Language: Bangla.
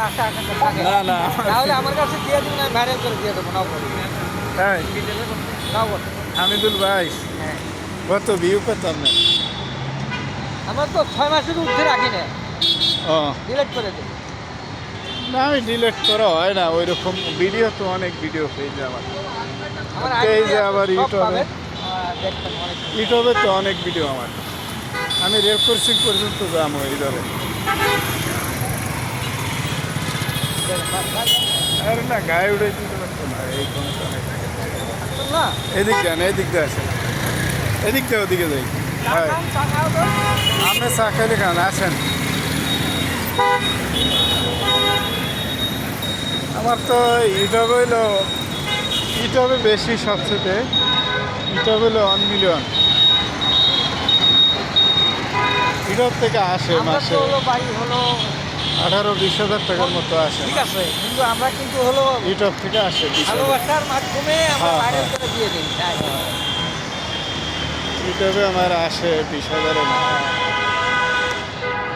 আশা আকাঙ্ক্ষা থাকে না না তাহলে আমার কাছে দিয়ে দিন আমি ভাইরাল করে দিয়ে দেবো নাও বলো তাই নাও বলো হামিদুল ভাই হ্যাঁ কত ভিউ পেতাম না আমার তো 6 মাসের ঊর্ধ্বে রাখি না ও ডিলিট করে দিই না আমি ডিলেট করা হয় না ওই রকম ভিডিও তো অনেক ভিডিও পেয়েছে আমার আমার পেজে আইডিয়া আবার সব ইউটিউবে পাবেন দেখবেন অনেক ইউটিউবে তো অনেক ভিডিও আমার আমি রেকর্ডিং পর্যন্ত যাবো এই ধরে আরে না গায়ে উড়ে দিতে পারতো না এই কোনো সময় থাকে না এদিক দেন এদিক দিয়ে আসেন এদিক দিয়ে ওদিকে যাই হ্যাঁ আপনি চা খাইলে খান আসেন আমার তো ইউটিউবে হইলো ইউটিউবে বেশি সবচেয়ে ইউটিউবে হলো 1 মিলিয়ন ইউটিউব থেকে আসে আমরা মাসে তো হলো বাড়ি হলো 18-20 হাজার টাকার মতো আসে ঠিক আছে কিন্তু আমরা কিন্তু হলো ইউটিউব থেকে আসে 20 হাজার ভালোবাসার মাধ্যমে আমরা হ্যাঁ, ভাইরাল হ্যাঁ। করে দিয়ে দিই তাই ইউটিউবে আমার আসে 20 হাজারের মতো